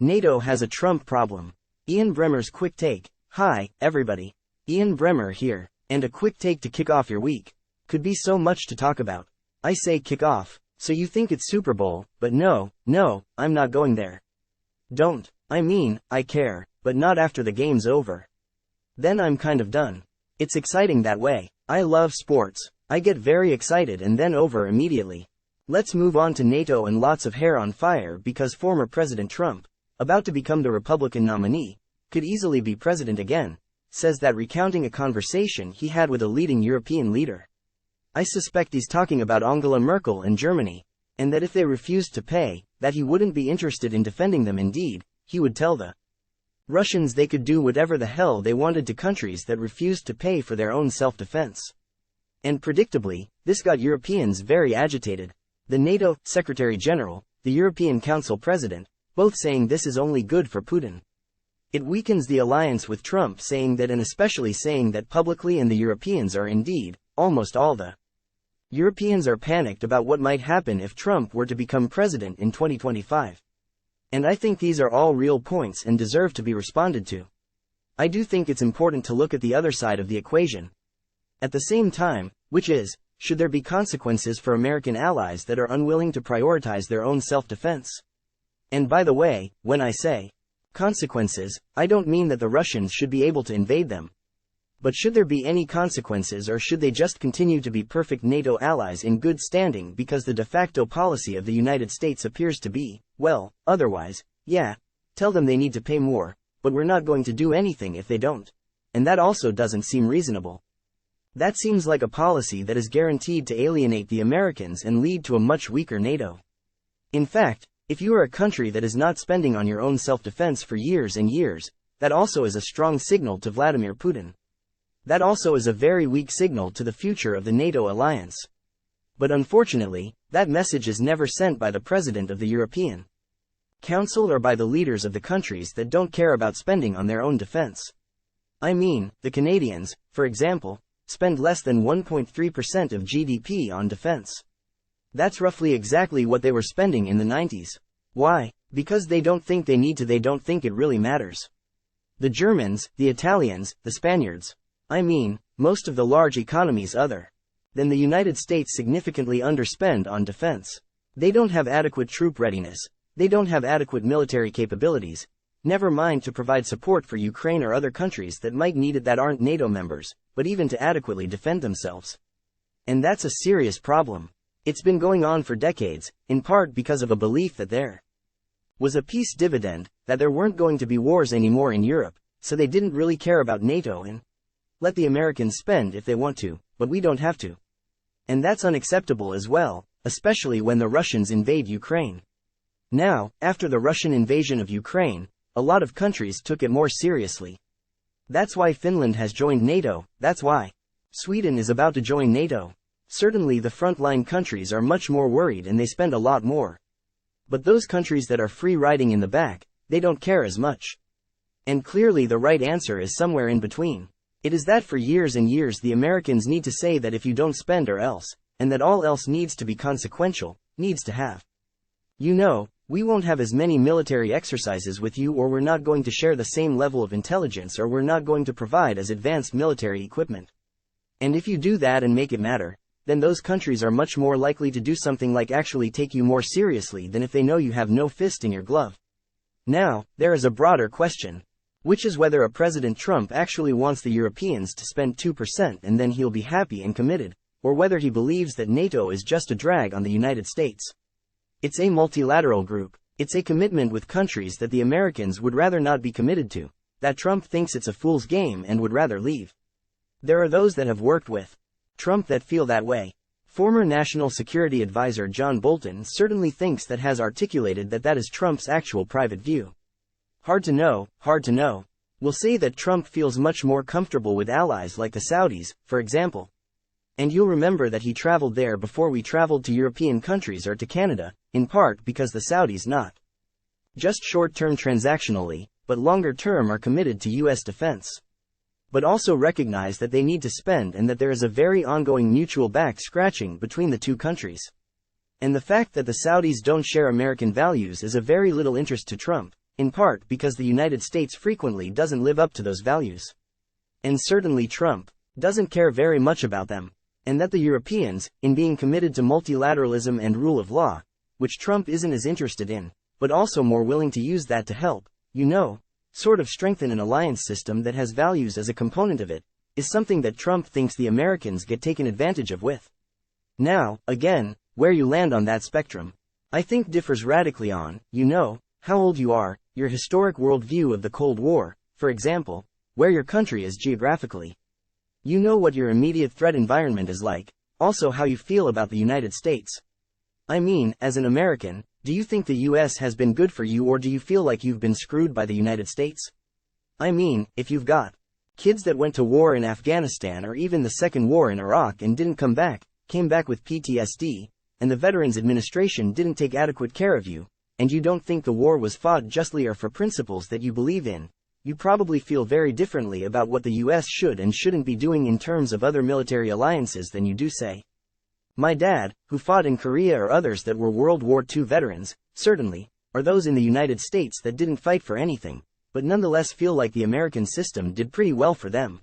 NATO has a Trump problem. Ian Bremmer's quick take. Hi, everybody. Ian Bremmer here, and a quick take to kick off your week. Could be so much to talk about. I say kick off, so you think it's Super Bowl, but no, I'm not going there. Don't. I mean, I care, but not after the game's over. Then I'm kind of done. It's exciting that way. I love sports. I get very excited and then over immediately. Let's move on to NATO and lots of hair on fire because former President Trump, about to become the Republican nominee, could easily be president again, says that recounting a conversation he had with a leading European leader. I suspect he's talking about Angela Merkel and Germany, and that if they refused to pay, that he wouldn't be interested in defending them. Indeed, he would tell the Russians they could do whatever the hell they wanted to countries that refused to pay for their own self-defense. And predictably, this got Europeans very agitated. The NATO Secretary General, the European Council President, both saying this is only good for Putin. It weakens the alliance with Trump saying that, and especially saying that publicly, and the Europeans are indeed, almost all the Europeans are panicked about what might happen if Trump were to become president in 2025. And I think these are all real points and deserve to be responded to. I do think it's important to look at the other side of the equation at the same time, which is, should there be consequences for American allies that are unwilling to prioritize their own self-defense? And by the way, when I say consequences, I don't mean that the Russians should be able to invade them. But should there be any consequences, or should they just continue to be perfect NATO allies in good standing because the de facto policy of the United States appears to be, well, otherwise, yeah, tell them they need to pay more, but we're not going to do anything if they don't. And that also doesn't seem reasonable. That seems like a policy that is guaranteed to alienate the Americans and lead to a much weaker NATO. In fact, if you are a country that is not spending on your own self-defense for years and years, that also is a strong signal to Vladimir Putin. That also is a very weak signal to the future of the NATO alliance. But unfortunately, that message is never sent by the President of the European Council or by the leaders of the countries that don't care about spending on their own defense. I mean, the Canadians, for example, spend less than 1.3% of GDP on defense. That's roughly exactly what they were spending in the 90s. Why? Because they don't think they need to, they don't think it really matters. The Germans, the Italians, the Spaniards, I mean, most of the large economies other than the United States significantly underspend on defense. They don't have adequate troop readiness. They don't have adequate military capabilities, never mind to provide support for Ukraine or other countries that might need it that aren't NATO members, but even to adequately defend themselves. And that's a serious problem. It's been going on for decades, in part because of a belief that there was a peace dividend, that there weren't going to be wars anymore in Europe, so they didn't really care about NATO and let the Americans spend if they want to, but we don't have to. And that's unacceptable as well, especially when the Russians invade Ukraine. Now, after the Russian invasion of Ukraine, a lot of countries took it more seriously. That's why Finland has joined NATO, that's why Sweden is about to join NATO. Certainly the frontline countries are much more worried and they spend a lot more. But those countries that are free riding in the back, they don't care as much. And clearly the right answer is somewhere in between. It is that for years and years the Americans need to say that if you don't spend or else, and that all else needs to be consequential, needs to have. You know, we won't have as many military exercises with you, or we're not going to share the same level of intelligence, or we're not going to provide as advanced military equipment. And if you do that and make it matter, then those countries are much more likely to do something like actually take you more seriously than if they know you have no fist in your glove. Now, there is a broader question, which is whether a President Trump actually wants the Europeans to spend 2% and then he'll be happy and committed, or whether he believes that NATO is just a drag on the United States. It's a multilateral group. It's a commitment with countries that the Americans would rather not be committed to, that Trump thinks it's a fool's game and would rather leave. There are those that have worked with Trump that feel that way. Former National Security Advisor John Bolton certainly thinks that, has articulated that that is Trump's actual private view. Hard to know. We'll say that Trump feels much more comfortable with allies like the Saudis, for example. And you'll remember that he traveled there before we traveled to European countries or to Canada, in part because the Saudis not just short-term transactionally, but longer-term are committed to U.S. defense. But also recognize that they need to spend and that there is a very ongoing mutual back-scratching between the two countries. And the fact that the Saudis don't share American values is of very little interest to Trump, in part because the United States frequently doesn't live up to those values. And certainly Trump doesn't care very much about them. And that the Europeans, in being committed to multilateralism and rule of law, which Trump isn't as interested in, but also more willing to use that to help, sort of strengthen an alliance system that has values as a component of it, is something that Trump thinks the Americans get taken advantage of with. Now, again, where you land on that spectrum, I think differs radically on, how old you are, your historic worldview of the Cold War, for example, where your country is geographically. What your immediate threat environment is like, also how you feel about the United States. I mean, as an American, do you think the US has been good for you, or do you feel like you've been screwed by the United States? I mean, if you've got kids that went to war in Afghanistan or even the Second War in Iraq and didn't come back, came back with PTSD, and the Veterans Administration didn't take adequate care of you, and you don't think the war was fought justly or for principles that you believe in, you probably feel very differently about what the US should and shouldn't be doing in terms of other military alliances than you do, say, my dad, who fought in Korea, or others that were World War II veterans, certainly, or those in the United States that didn't fight for anything, but nonetheless feel like the American system did pretty well for them.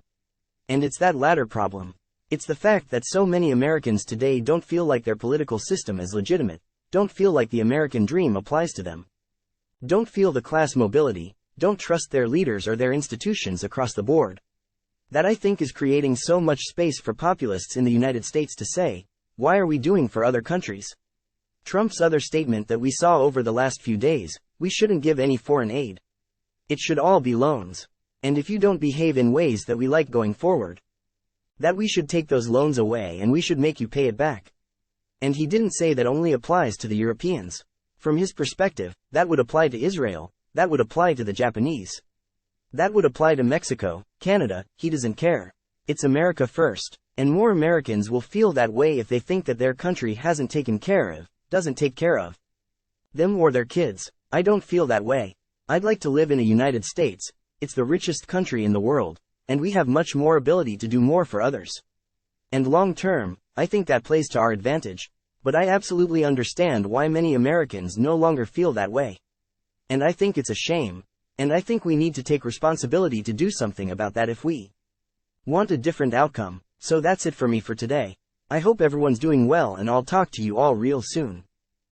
And it's that latter problem. It's the fact that so many Americans today don't feel like their political system is legitimate, don't feel like the American dream applies to them, don't feel the class mobility, don't trust their leaders or their institutions across the board. That, I think, is creating so much space for populists in the United States to say, why are we doing for other countries? Trump's other statement that we saw over the last few days, we shouldn't give any foreign aid. It should all be loans. And if you don't behave in ways that we like going forward, that we should take those loans away and we should make you pay it back. And he didn't say that only applies to the Europeans. From his perspective, that would apply to Israel, that would apply to the Japanese, that would apply to Mexico, Canada. He doesn't care. It's America first. And more Americans will feel that way if they think that their country doesn't take care of them or their kids. I don't feel that way. I'd like to live in a United States. It's the richest country in the world, and we have much more ability to do more for others. And long term, I think that plays to our advantage. But I absolutely understand why many Americans no longer feel that way. And I think it's a shame. And I think we need to take responsibility to do something about that if we want a different outcome. So that's it for me for today. I hope everyone's doing well, and I'll talk to you all real soon.